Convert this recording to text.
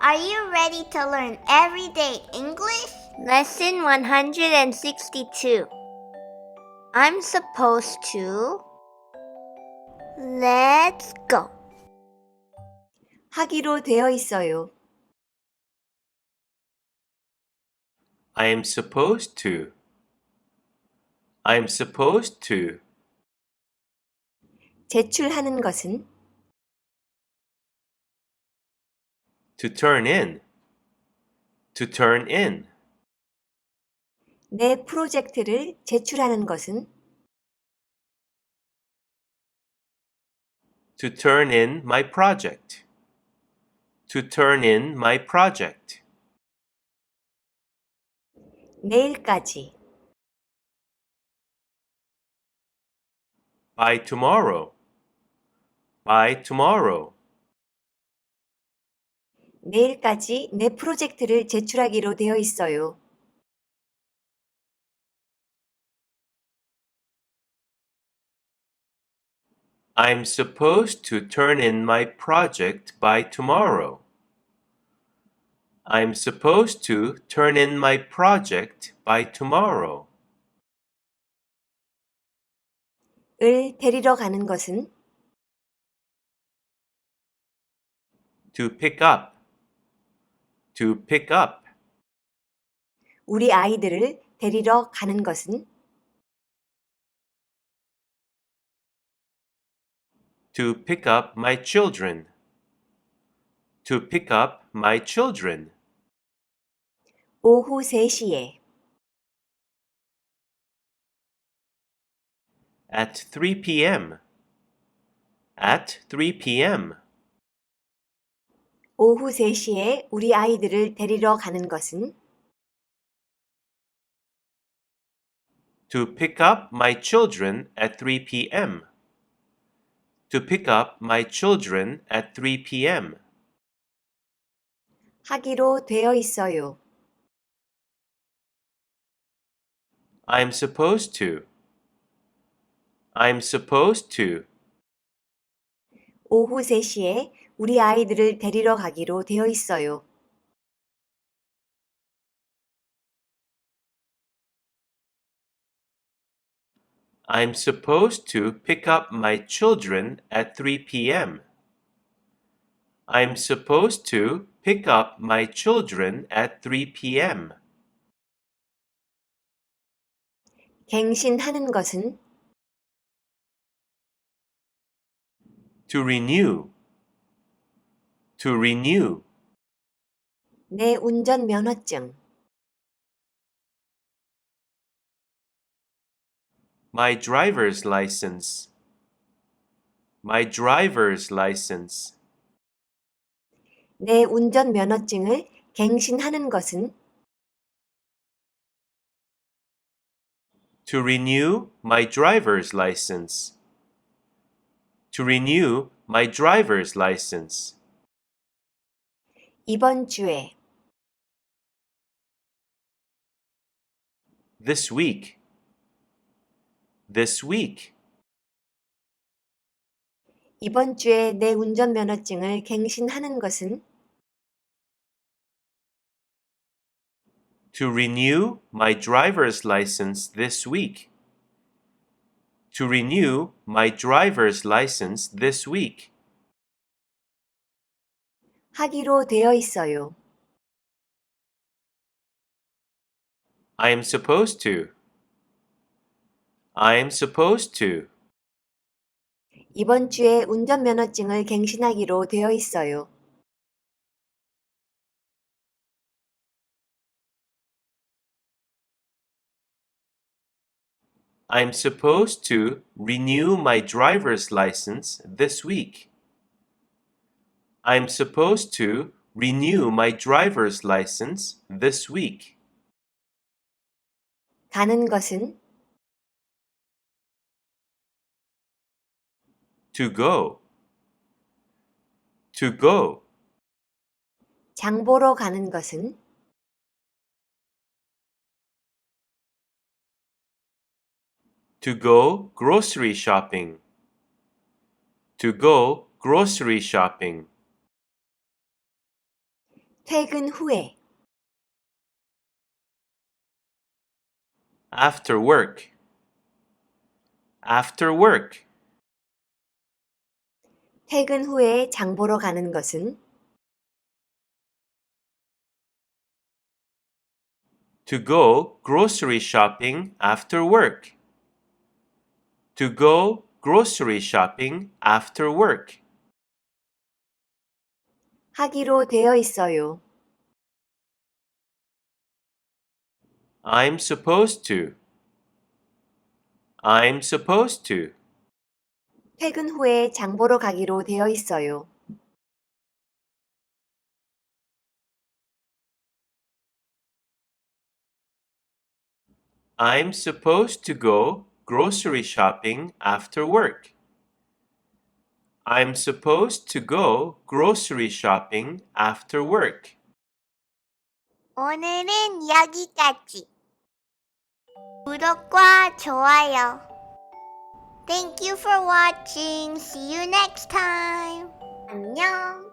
Are you ready to learn everyday English? Lesson 162. I'm supposed to. Let's go. 하기로 되어 있어요. I am supposed to. I am supposed to. 제출하는 것은 To turn in. To turn in. 내 프로젝트를 제출하는 것은 To turn in my project. To turn in my project. 내일까지 By tomorrow. By tomorrow. 내일까지 내 프로젝트를 제출하기로 되어 있어요. I'm supposed to turn in my project by tomorrow. I'm supposed to turn in my project by tomorrow. 을 데리러 가는 것은 To pick up. To pick up. 우리 아이들을 데리러 가는 것은 To pick up my children. To pick up my children. 오후 3시에 At 3 p.m. At 3 p.m. 오후 3시에 우리 아이들을 데리러 가는 것은 To pick up my children at 3 p.m. To pick up my children at 3 p.m. 하기로 되어 있어요. I'm supposed to. I'm supposed to. 오후 3시에 우리 아이들을 데리러 가기로 되어 있어요. I'm supposed to pick up my children at 3 p.m. I'm supposed to pick up my children at 3 p.m. 갱신하는 것은 To renew. To renew. 내 운전 면허증 My driver's license. My driver's license. 내 운전 면허증을 갱신하는 것은 To renew my driver's license. To renew my driver's license. 이번 주에 This week. This week. 이번 주에 내 운전 면허증을 갱신하는 것은 To renew my driver's license this week. To renew my driver's license this week. 하기로 되어 있어요. I am supposed to. I am supposed to. 이번 주에 운전 면허증을 갱신하기로 되어 있어요. I'm supposed to renew my driver's license this week. I'm supposed to renew my driver's license this week. 가는 것은 To go. To go. 장 보러 가는 것은 To go grocery shopping. To go grocery shopping. 퇴근 후에, after work, after work, 퇴근 후에 장 보러 가는 것은 to go grocery shopping after work, to go grocery shopping after work. 하기로 되어 있어요. I'm supposed to. I'm supposed to. 퇴근 후에 장 보러 가기로 되어 있어요. I'm supposed to go grocery shopping after work. I'm supposed to go grocery shopping after work. 오늘은 여기까지. 구독과 좋아요. Thank you for watching. See you next time. 안녕.